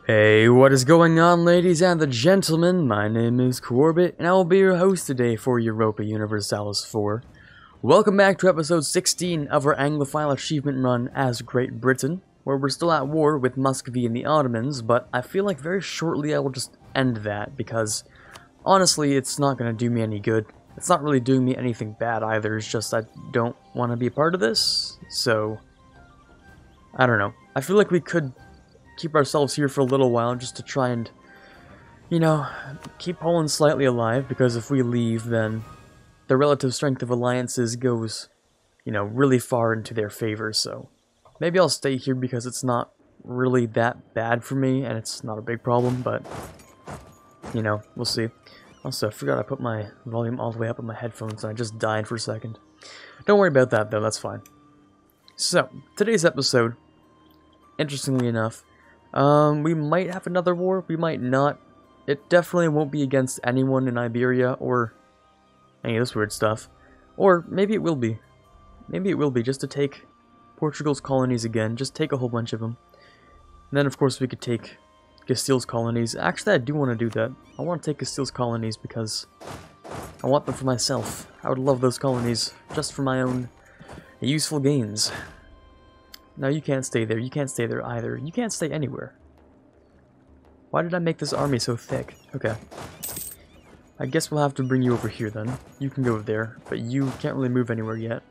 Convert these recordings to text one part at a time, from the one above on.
Hey, what is going on, ladies and the gentlemen? My name is Quarbit, and I will be your host today for Europa Universalis 4. Welcome back to episode 16 of our Anglophile achievement run as Great Britain, where we're still at war with Muscovy and the Ottomans, but I feel like very shortly I will just end that, because honestly, it's not going to do me any good. It's not really doing me anything bad either, it's just I don't want to be a part of this, so I don't know. I feel like we could keep ourselves here for a little while just to try and, you know, keep Poland slightly alive, because if we leave, then the relative strength of alliances goes, you know, really far into their favor, so maybe I'll stay here because it's not really that bad for me, and it's not a big problem, but, you know, we'll see. Also, I forgot I put my volume all the way up on my headphones, and I just died for a second. Don't worry about that, though, that's fine. So, today's episode, interestingly enough, we might have another war, we might not. It definitely won't be against anyone in Iberia, or any of this weird stuff. Or maybe it will be. Maybe it will be, just to take Portugal's colonies again, just take a whole bunch of them. And then, of course, we could take Castile's colonies. Actually, I do want to do that. I want to take Castile's colonies because I want them for myself. I would love those colonies, just for my own useful gains. No, you can't stay there. You can't stay there either. You can't stay anywhere. Why did I make this army so thick? Okay. I guess we'll have to bring you over here then. You can go there, but you can't really move anywhere yet.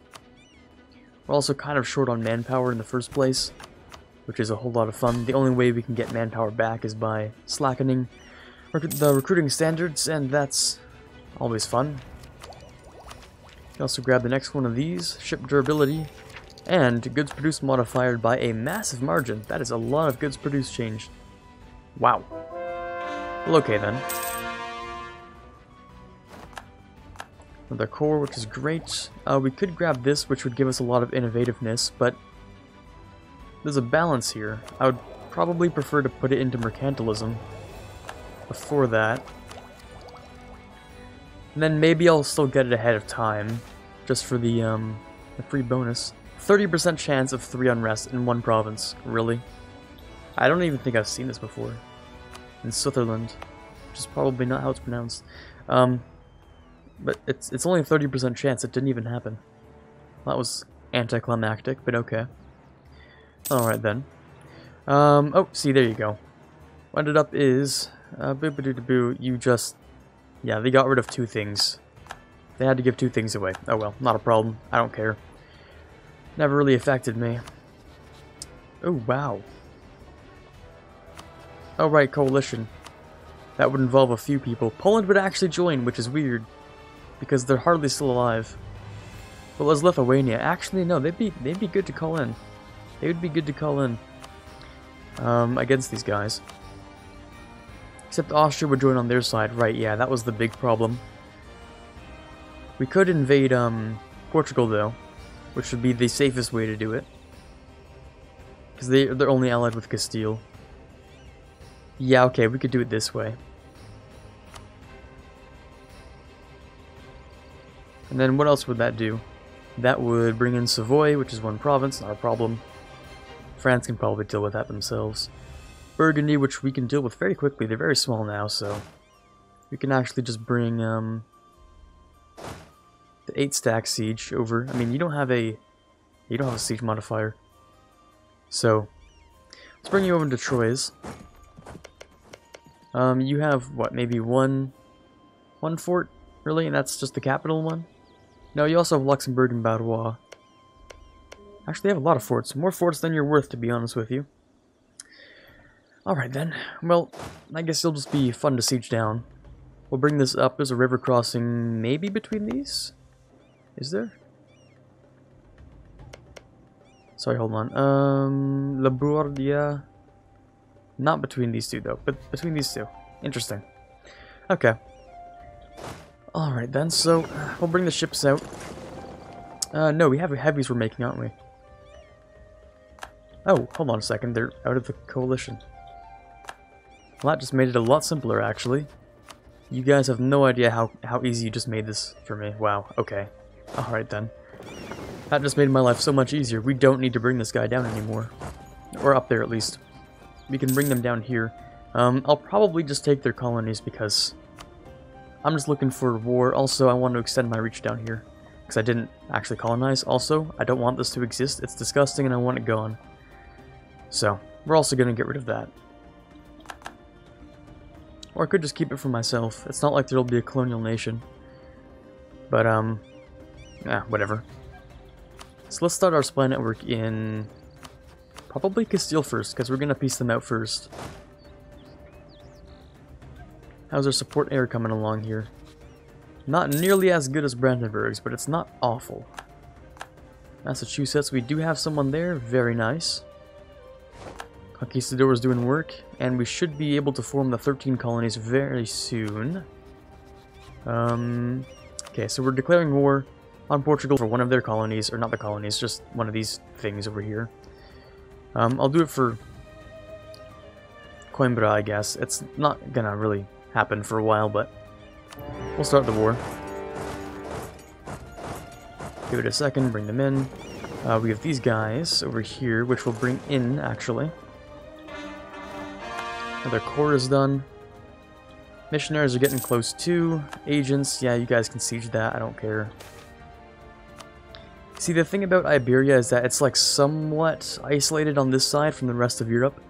We're also kind of short on manpower in the first place, which is a whole lot of fun. The only way we can get manpower back is by slackening the recruiting standards, and that's always fun. You can also grab the next one of these, ship durability. And goods produced modified by a massive margin. That is a lot of goods produced changed. Wow. Well, okay then. Another core, which is great. We could grab this, which would give us a lot of innovativeness, but there's a balance here. I would probably prefer to put it into mercantilism before that. And then maybe I'll still get it ahead of time, just for the free bonus. 30% chance of 3 unrest in one province. Really? I don't even think I've seen this before. In Sutherland. Which is probably not how it's pronounced. But it's only a 30% chance. It didn't even happen. That was anticlimactic, but okay. Alright then. Oh, see, there you go. What ended up is... boo-ba-doo-da-boo, you just... Yeah, they got rid of 2 things. They had to give 2 things away. Oh well, not a problem. I don't care. Never really affected me. Oh, wow. Oh, right, coalition. That would involve a few people. Poland would actually join, which is weird, because they're hardly still alive. But was Lithuania? Actually, no, they'd be good to call in. They would be good to call in against these guys. Except Austria would join on their side. Right, yeah, that was the big problem. We could invade Portugal, though, which would be the safest way to do it. Because they're only allied with Castile. Yeah, okay, we could do it this way. And then what else would that do? That would bring in Savoy, which is one province, not a problem. France can probably deal with that themselves. Burgundy, which we can deal with very quickly. They're very small now, so we can actually just bring the 8-stack siege over. I mean, you don't have a siege modifier. So let's bring you over to Troyes. You have what, maybe one fort, really, and that's just the capital one? No, you also have Luxembourg and Valois. Actually, they have a lot of forts. More forts than you're worth, to be honest with you. Alright then. Well, I guess it'll just be fun to siege down. We'll bring this up. There's a river crossing maybe between these? Is there? Sorry, hold on. Labourdia. Not between these two, though, but between these two. Interesting. Okay. Alright then, so we'll bring the ships out. No, we have heavies we're making, aren't we? Oh, hold on a second. They're out of the coalition. Well, that just made it a lot simpler, actually. You guys have no idea how easy you just made this for me. Wow, okay. Alright then. That just made my life so much easier. We don't need to bring this guy down anymore. Or up there, at least. we can bring them down here. I'll probably just take their colonies because I'm just looking for war. Also, I want to extend my reach down here because I didn't actually colonize. Also, I don't want this to exist. It's disgusting and I want it gone. So, we're also going to get rid of that. Or I could just keep it for myself. It's not like there'll be a colonial nation. But, whatever. So let's start our supply network in probably Castile first, because we're going to piece them out first. How's our support air coming along here? Not nearly as good as Brandenburg's, but it's not awful. Massachusetts, we do have someone there. Very nice. Conquistador is doing work, and we should be able to form the 13 colonies very soon. Okay, so we're declaring war on Portugal for one of their colonies, or not the colonies, just one of these things over here. I'll do it for Coimbra, I guess. It's not gonna really happen for a while, but we'll start the war. Give it a second, bring them in. We have these guys over here, which we'll bring in, actually. Another core is done. Missionaries are getting close too. Agents, yeah, you guys can siege that, I don't care. See, the thing about Iberia is that it's like somewhat isolated on this side from the rest of Europe.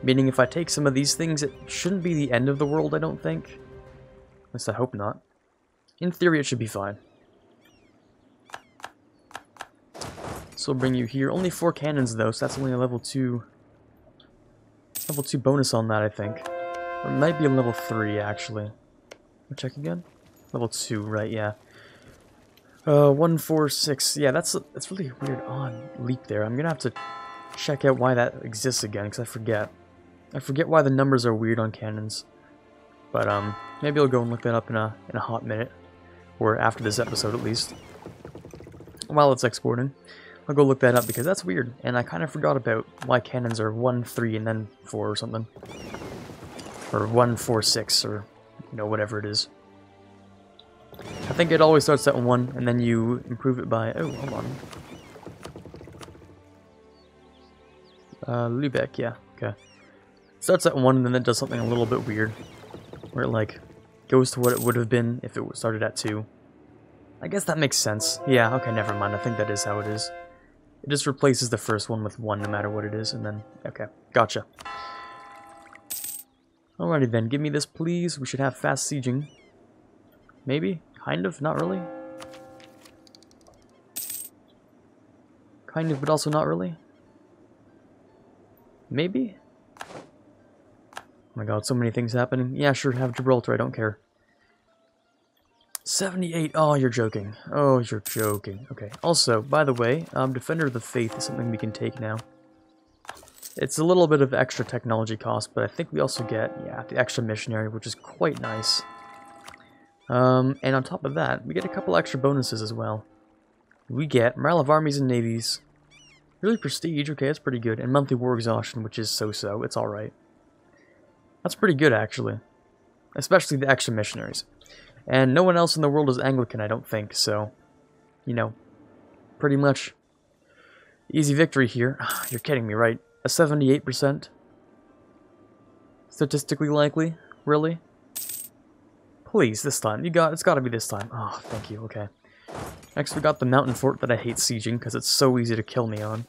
Meaning if I take some of these things, it shouldn't be the end of the world, I don't think. At least I hope not. In theory, it should be fine. So we'll bring you here. Only 4 cannons though, so that's only a level 2 bonus on that, I think. Or it might be a level 3, actually. I'll check again. Level 2, right, yeah. 1, 4, 6. Yeah, that's really weird odd leap there. I'm gonna have to check out why that exists again, because I forget. I forget why the numbers are weird on cannons. But, maybe I'll go and look that up in a hot minute. Or after this episode, at least. While it's exporting. I'll go look that up, because that's weird. And I kind of forgot about why cannons are 1, 3, and then 4 or something. Or 1, 4, 6, or, you know, whatever it is. I think it always starts at 1, and then you improve it by... Oh, hold on. Lübeck, yeah, okay. Starts at 1, and then it does something a little bit weird. Where it, like, goes to what it would have been if it started at 2. I guess that makes sense. Yeah, okay, never mind. I think that is how it is. It just replaces the first one with 1 no matter what it is, and then... Okay, gotcha. Alrighty then, give me this please. We should have fast sieging. Maybe? Kind of? Not really? Kind of, but also not really? Maybe? Oh my god, so many things happening. Yeah, sure, have Gibraltar, I don't care. 78, oh, you're joking. Oh, you're joking. Okay, also, by the way, Defender of the Faith is something we can take now. It's a little bit of extra technology cost, but I think we also get, yeah, the extra missionary, which is quite nice. And on top of that, we get a couple extra bonuses as well. We get morale of armies and navies. Really prestige, okay, that's pretty good. And monthly war exhaustion, which is so-so, it's alright. That's pretty good, actually. Especially the extra missionaries. And no one else in the world is Anglican, I don't think, so... You know, pretty much easy victory here. You're kidding me, right? A 78%? Statistically likely? Really? Please, this time. It's gotta be this time. Oh, thank you, okay. Next we got the mountain fort that I hate sieging, because it's so easy to kill me on.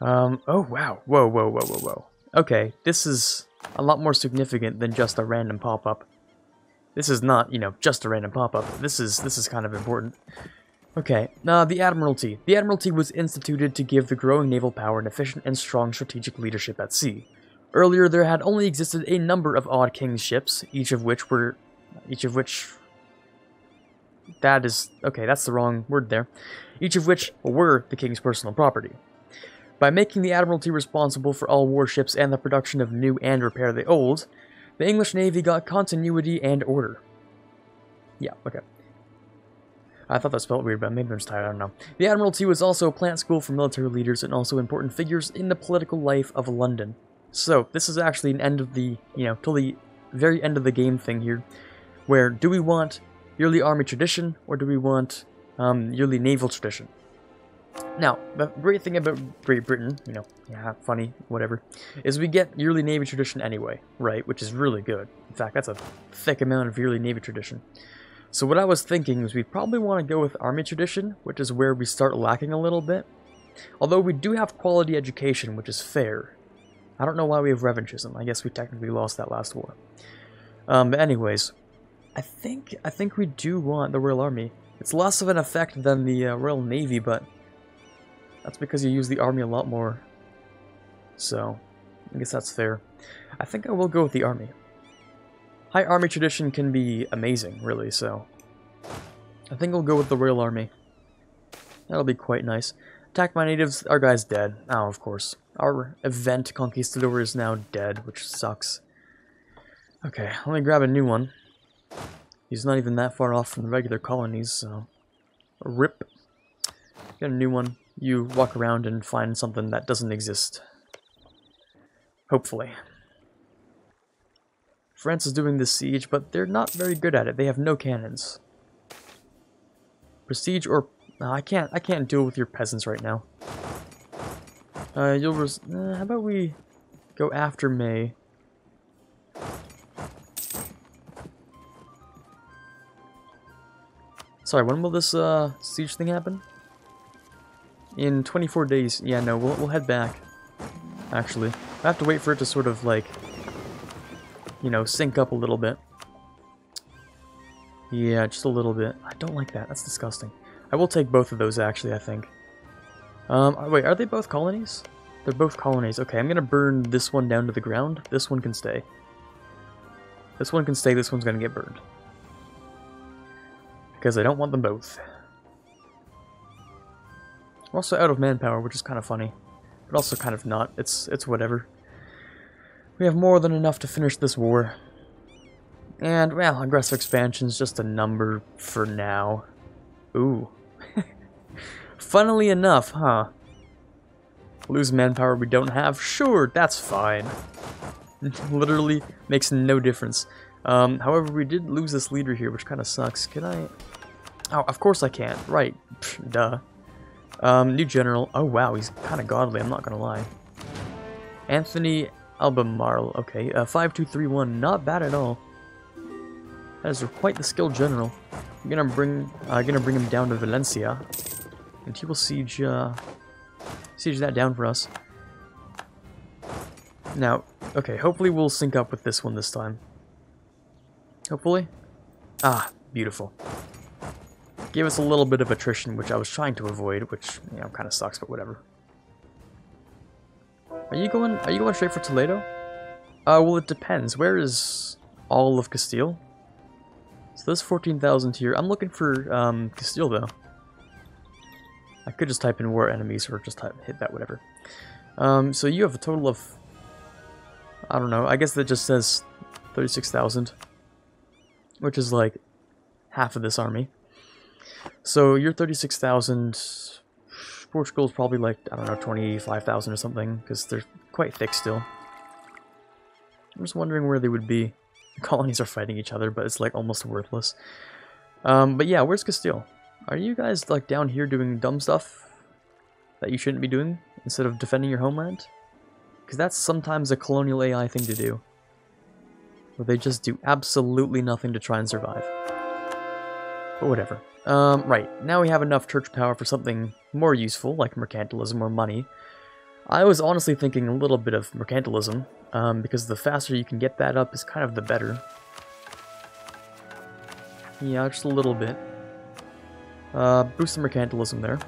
Oh wow. Whoa. Okay, this is a lot more significant than just a random pop-up. This is not, you know, just a random pop-up. This is kind of important. Okay, the Admiralty. The Admiralty was instituted to give the growing naval power an efficient and strong strategic leadership at sea. Earlier, there had only existed a number of odd king's ships, each of which... That is... Okay, that's the wrong word there. Each of which were the king's personal property. By making the Admiralty responsible for all warships and the production of new and repair the old, the English Navy got continuity and order. Yeah, okay. I thought that spelled weird, but maybe I'm just tired, I don't know. The Admiralty was also a plant school for military leaders and also important figures in the political life of London. So, this is actually an end of the, you know, till the very end of the game thing here, where do we want yearly army tradition, or do we want yearly naval tradition? Now, the great thing about Great Britain, you know, yeah, funny, whatever, is we get yearly Navy tradition anyway, right? Which is really good. In fact, that's a thick amount of yearly Navy tradition. So what I was thinking is we probably want to go with Army tradition, which is where we start lacking a little bit. Although we do have quality education, which is fair. I don't know why we have revanchism. I guess we technically lost that last war. But anyways, I think we do want the Royal Army. It's less of an effect than the Royal Navy, but that's because you use the Army a lot more. So, I guess that's fair. I think I will go with the Army. High Army tradition can be amazing, really, so I think I'll go with the Royal Army. That'll be quite nice. Attack my natives, our guy's dead. Oh, of course. Our event conquistador is now dead, which sucks. Okay, let me grab a new one. He's not even that far off from the regular colonies, so rip. Get a new one. You walk around and find something that doesn't exist. Hopefully. France is doing this siege, but they're not very good at it. They have no cannons. Prestige or... No, I can't deal with your peasants right now. How about we go after May? Sorry, when will this siege thing happen? In 24 days. Yeah, no, we'll head back. Actually, I have to wait for it to sort of like, you know, sync up a little bit. Yeah, just a little bit. I don't like that. That's disgusting. I will take both of those, actually, I think. Wait, are they both colonies? They're both colonies. Okay, I'm gonna burn this one down to the ground. This one can stay. This one can stay, this one's gonna get burned. Because I don't want them both. We're also out of manpower, which is kind of funny. But also kind of not. It's whatever. We have more than enough to finish this war. And, well, aggressive expansion's just a number for now. Ooh. Funnily enough, huh? Lose manpower we don't have? Sure, that's fine. Literally makes no difference. However, we did lose this leader here, which kind of sucks. Can I... Oh, of course I can't. Right. Pff, duh. New general. Oh, wow, he's kind of godly, I'm not gonna lie. Anthony Albemarle. Okay, 5231. Not bad at all. That is quite the skilled general. I'm gonna bring him down to Valencia, and he will siege that down for us. Now, okay, hopefully we'll sync up with this one this time. Hopefully. Ah, beautiful. Gave us a little bit of attrition, which I was trying to avoid, which, you know, kind of sucks, but whatever. Are you going straight for Toledo? Well, it depends. Where is all of Castile? So there's 14,000 here. I'm looking for Castile, though. I could just type in war enemies, or just hit that, whatever. So you have a total of... I don't know, I guess that just says 36,000. Which is like half of this army. So you're 36,000. Portugal's probably like, I don't know, 25,000 or something, because they're quite thick still. I'm just wondering where they would be. The colonies are fighting each other, but it's like almost worthless. But yeah, where's Castile? Are you guys like down here doing dumb stuff that you shouldn't be doing instead of defending your homeland? Because that's sometimes a colonial AI thing to do. Where they just do absolutely nothing to try and survive. But whatever. Right, now we have enough church power for something more useful, like mercantilism or money. I was honestly thinking a little bit of mercantilism, because the faster you can get that up is kind of the better. Yeah, just a little bit. Boost the mercantilism there.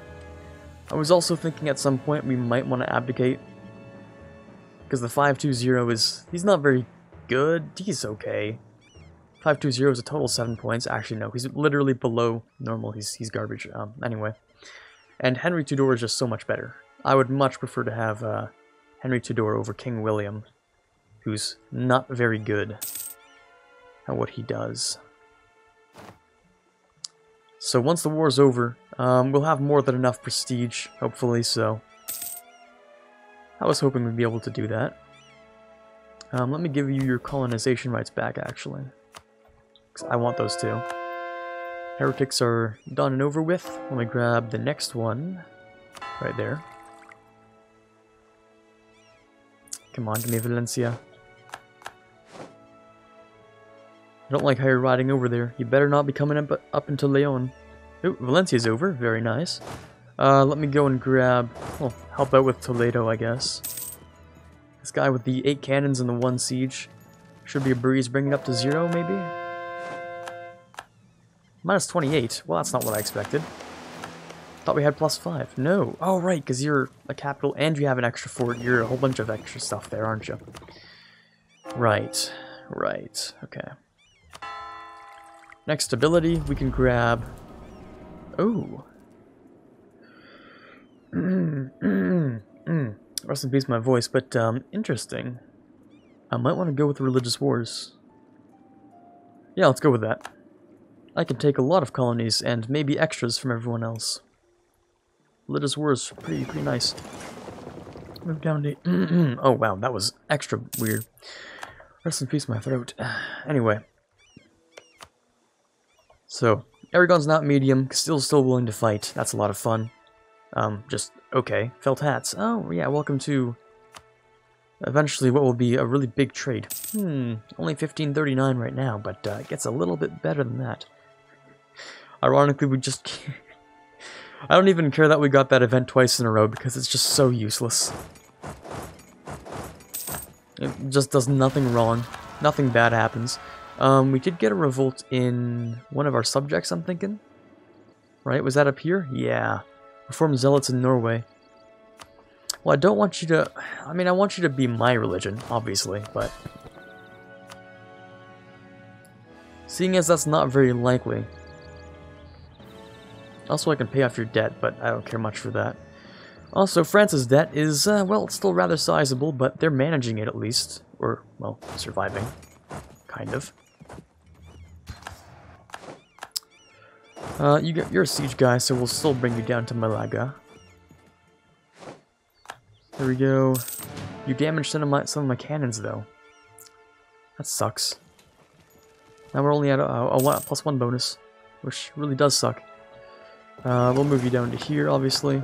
I was also thinking at some point we might want to abdicate. Because the 520 is... he's not very good. He's okay. 520 is a total 7 points. Actually, no. He's literally below normal. He's garbage. Anyway. And Henry Tudor is just so much better. I would much prefer to have Henry Tudor over King William. Who's not very good at what he does. So once the war's over, we'll have more than enough prestige, hopefully, so... I was hoping we'd be able to do that. Let me give you your colonization rights back, actually. 'Cause I want those too. Heretics are done and over with. Let me grab the next one. right there. Come on, give me Valencia. I don't like how you're riding over there. You better not be coming up into Leon. Ooh, Valencia's over. Very nice. Let me go and grab... Well, help out with Toledo, I guess. This guy with the 8 cannons and the 1 siege. Should be a breeze. Bring it up to 0, maybe? Minus 28. Well, that's not what I expected. Thought we had plus 5. No. Oh, right, because you're a capital and you have an extra fort. You're a whole bunch of extra stuff there, aren't you? Right. Right. Okay. Next ability, we can grab... Oh. Rest in peace my voice, but interesting. I might want to go with Religious Wars. Yeah, let's go with that. I can take a lot of colonies and maybe extras from everyone else. Religious Wars, pretty nice. Move down to... Oh wow, that was extra weird. Rest in peace my throat. Anyway. So, Aragon's not medium, still willing to fight. That's a lot of fun. Just, okay. Felt hats. Oh, yeah, welcome to... Eventually what will be a really big trade. Only 1539 right now, but it gets a little bit better than that. Ironically, we just can't... I don't even care that we got that event twice in a row, because it's just so useless. It just does nothing wrong. Nothing bad happens. We did get a revolt in one of our subjects, I'm thinking. Right? Was that up here? Yeah. Reform zealots in Norway. Well, I don't want you to... I mean, I want you to be my religion, obviously, but... Seeing as that's not very likely... Also, I can pay off your debt, but I don't care much for that. Also, France's debt is, well, it's still rather sizable, but they're managing it at least. Or, well, surviving. Kind of. You're a siege guy, so we'll still bring you down to Malaga. There we go. You damaged some of my cannons, though. That sucks. Now we're only at a +1 bonus, which really does suck. We'll move you down to here, obviously.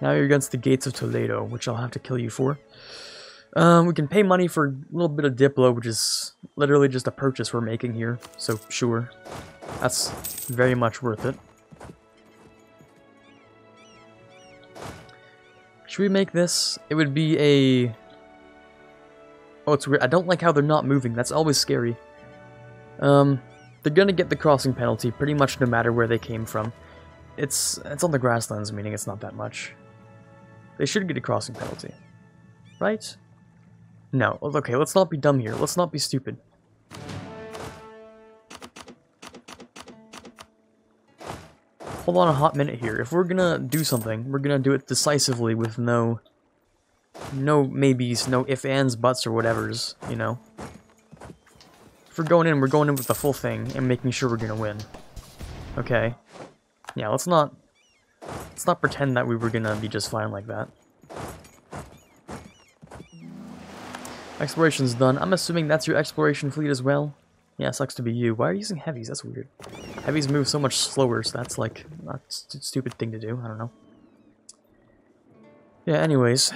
Now you're against the gates of Toledo, which I'll have to kill you for. We can pay money for a little bit of Diplo, which is literally just a purchase we're making here, so sure. That's very much worth it. Should we make this? It would be a... Oh, it's weird. I don't like how they're not moving. That's always scary. They're gonna get the crossing penalty pretty much no matter where they came from. It's on the grasslands, meaning it's not that much. They should get a crossing penalty. Right? No. Okay, let's not be dumb here. Let's not be stupid. Hold on a hot minute here. If we're gonna do something, we're gonna do it decisively with no maybes, no ifs, ands, buts, or whatevers, you know? If we're going in with the full thing and making sure we're gonna win. Okay. Yeah, let's not pretend that we were gonna be just fine like that. Exploration's done. I'm assuming that's your exploration fleet as well. Yeah, sucks to be you. Why are you using heavies? That's weird. Heavies move so much slower, so that's like a stupid thing to do. I don't know. Yeah, anyways.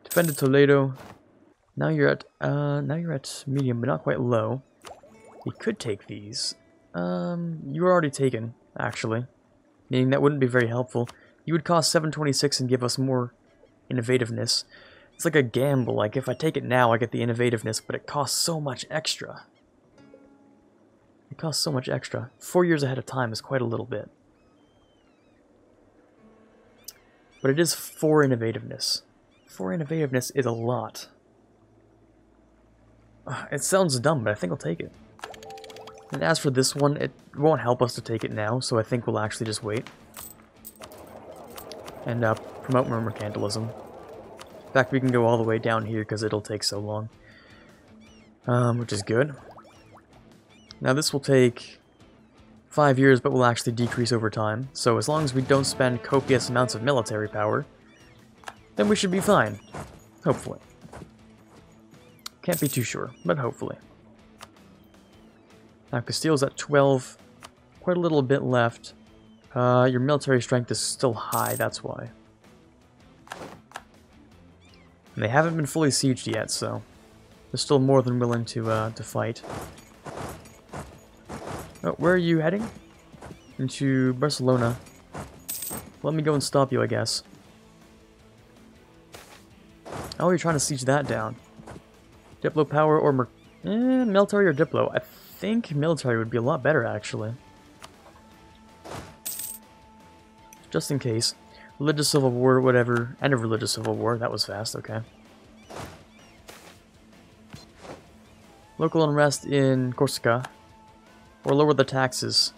Defended Toledo. Now you're at medium, but not quite low. We could take these. You were already taken, actually. Meaning that wouldn't be very helpful. You would cost 726 and give us more innovativeness. It's like a gamble. Like, if I take it now, I get the innovativeness, but it costs so much extra. It costs so much extra. 4 years ahead of time is quite a little bit. But it is 4 innovativeness. 4 innovativeness is a lot. It sounds dumb, but I think I'll take it. And as for this one, it won't help us to take it now, so I think we'll actually just wait. And promote more mercantilism. In fact, we can go all the way down here because it'll take so long. Which is good. Now this will take 5 years, but will actually decrease over time. So as long as we don't spend copious amounts of military power, then we should be fine. Hopefully. Can't be too sure, but hopefully. Now Castile's at 12. Quite a little bit left. Your military strength is still high, that's why. And they haven't been fully sieged yet, so they're still more than willing to fight. Oh, where are you heading? Into Barcelona. Let me go and stop you, I guess. Oh, you're trying to siege that down. Diplo power or military or Diplo? I think military would be a lot better, actually. Just in case. Religious civil war, whatever. End of religious civil war. That was fast, okay. Local unrest in Corsica. Or lower the taxes.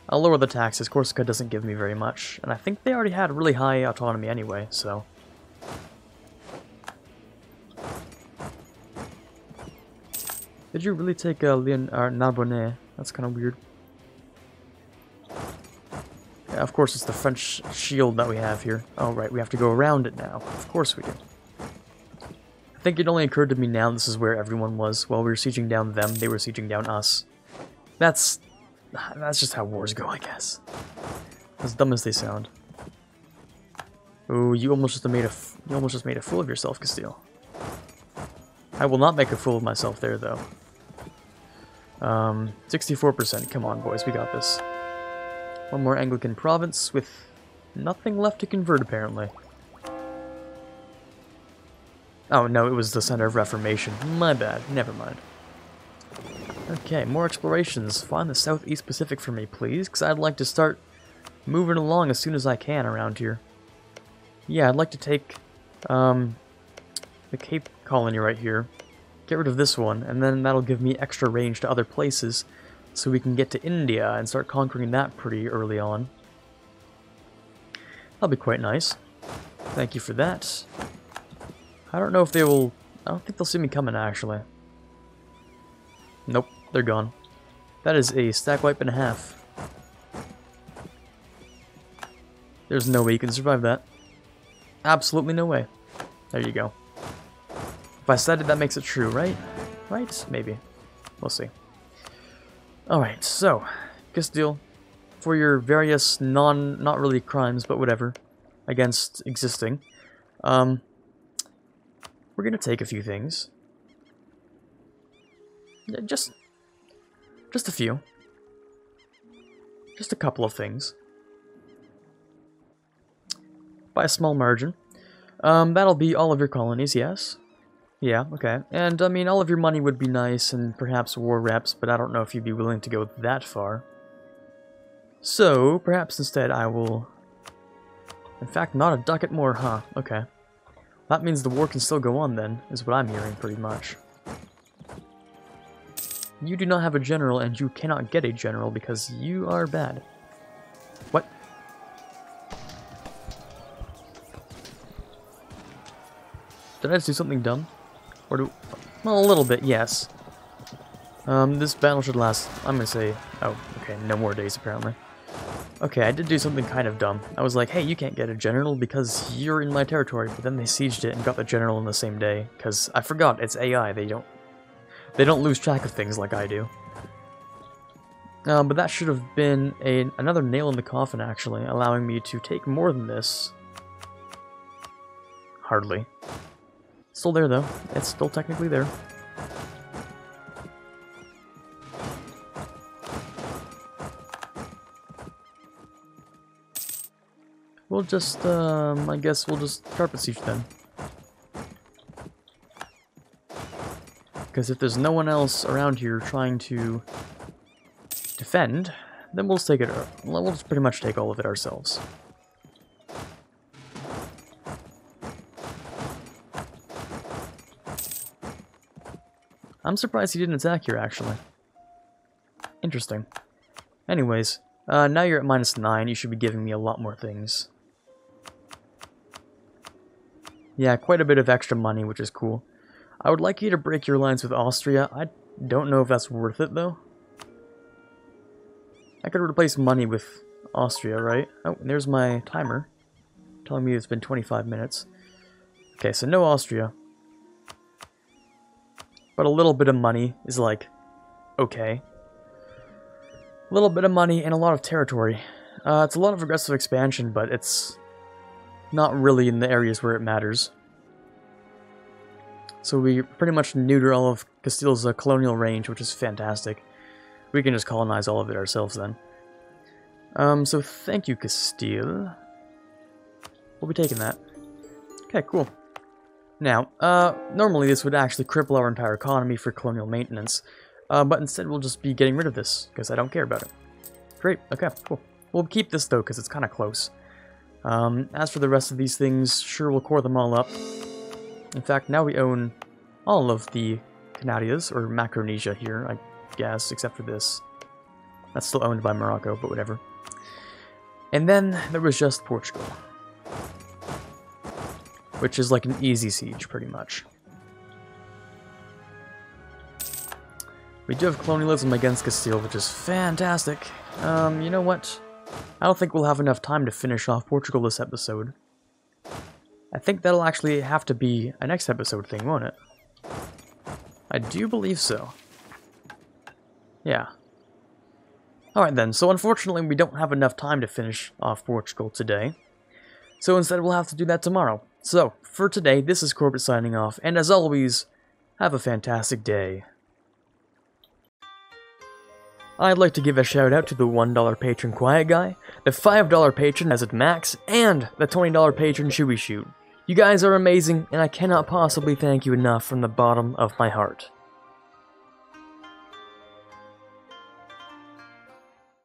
I'll lower the taxes. Corsica doesn't give me very much. And I think they already had really high autonomy anyway, so... Did you really take Narbonne? That's kind of weird. Yeah, of course it's the French shield that we have here. Oh right, we have to go around it now. Of course we do. I think it only occurred to me now this is where everyone was. While we were sieging down them, they were sieging down us. That's just how wars go, I guess. As dumb as they sound. Oh, you almost just made a fool of yourself, Castile. I will not make a fool of myself there, though. 64%. Come on, boys, we got this. One more Anglican province with nothing left to convert, apparently. Oh, no, it was the center of Reformation. My bad. Never mind. Okay, more explorations. Find the Southeast Pacific for me, please, because I'd like to start moving along as soon as I can around here. Yeah, I'd like to take the Cape Colony right here. Get rid of this one, and then that'll give me extra range to other places, so we can get to India and start conquering that pretty early on. That'll be quite nice. Thank you for that. I don't know if they will... I don't think they'll see me coming, actually. Nope, they're gone. That is a stack wipe and a half. There's no way you can survive that. Absolutely no way. There you go. If I said it, that makes it true, right? Right? Maybe. We'll see. Alright, so, Castile, for your various not really crimes, but whatever, against existing, we're gonna take a few things. Yeah, just a few. Just a couple of things. By a small margin. That'll be all of your colonies, yes? Yeah, okay. And, I mean, all of your money would be nice, and perhaps war reps, but I don't know if you'd be willing to go that far. So, perhaps instead I will... In fact, not a ducat more, huh? Okay. That means the war can still go on, then, is what I'm hearing, pretty much. You do not have a general, and you cannot get a general, because you are bad. What? Did I just do something dumb? Or do... Well, a little bit, yes. This battle should last, I'm gonna say... Oh, okay, no more days, apparently. Okay, I did do something kind of dumb. I was like, hey, you can't get a general because you're in my territory, but then they sieged it and got the general in the same day. Because I forgot, it's AI, they don't lose track of things like I do. But that should have been another nail in the coffin, actually, allowing me to take more than this. Hardly. Still there, though. It's still technically there. We'll just, I guess we'll just carpet siege then. Because if there's no one else around here trying to defend, then we'll just take it. We'll just pretty much take all of it ourselves. I'm surprised he didn't attack here, actually. Interesting. Anyways, now you're at -9. You should be giving me a lot more things. Yeah, quite a bit of extra money, which is cool. I would like you to break your lines with Austria. I don't know if that's worth it, though. I could replace money with Austria, right? Oh, and there's my timer, telling me it's been 25 minutes. Okay, so no Austria. But a little bit of money is like, okay. A little bit of money and a lot of territory. It's a lot of aggressive expansion, but it's not really in the areas where it matters. So we pretty much neuter all of Castile's colonial range, which is fantastic. We can just colonize all of it ourselves then. So thank you, Castile. We'll be taking that. Okay, cool. Now, normally this would actually cripple our entire economy for colonial maintenance, but instead we'll just be getting rid of this, because I don't care about it. Great, okay, cool. We'll keep this, though, because it's kind of close. As for the rest of these things, sure, we'll core them all up. In fact, now we own all of the Canadias, or Macronesia here, I guess, except for this. That's still owned by Morocco, but whatever. And then there was just Portugal, which is like an easy siege, pretty much. We do have colonialism against Castile, which is fantastic. You know what? I don't think we'll have enough time to finish off Portugal this episode. I think that'll actually have to be a next episode thing, won't it? I do believe so. Yeah. Alright then, so unfortunately we don't have enough time to finish off Portugal today. So instead we'll have to do that tomorrow. So, for today, this is Quarbit signing off, and as always, have a fantastic day. I'd like to give a shout out to the $1 patron Quiet Guy, the $5 patron As It Max, and the $20 patron Chewy Shoot. You guys are amazing, and I cannot possibly thank you enough from the bottom of my heart.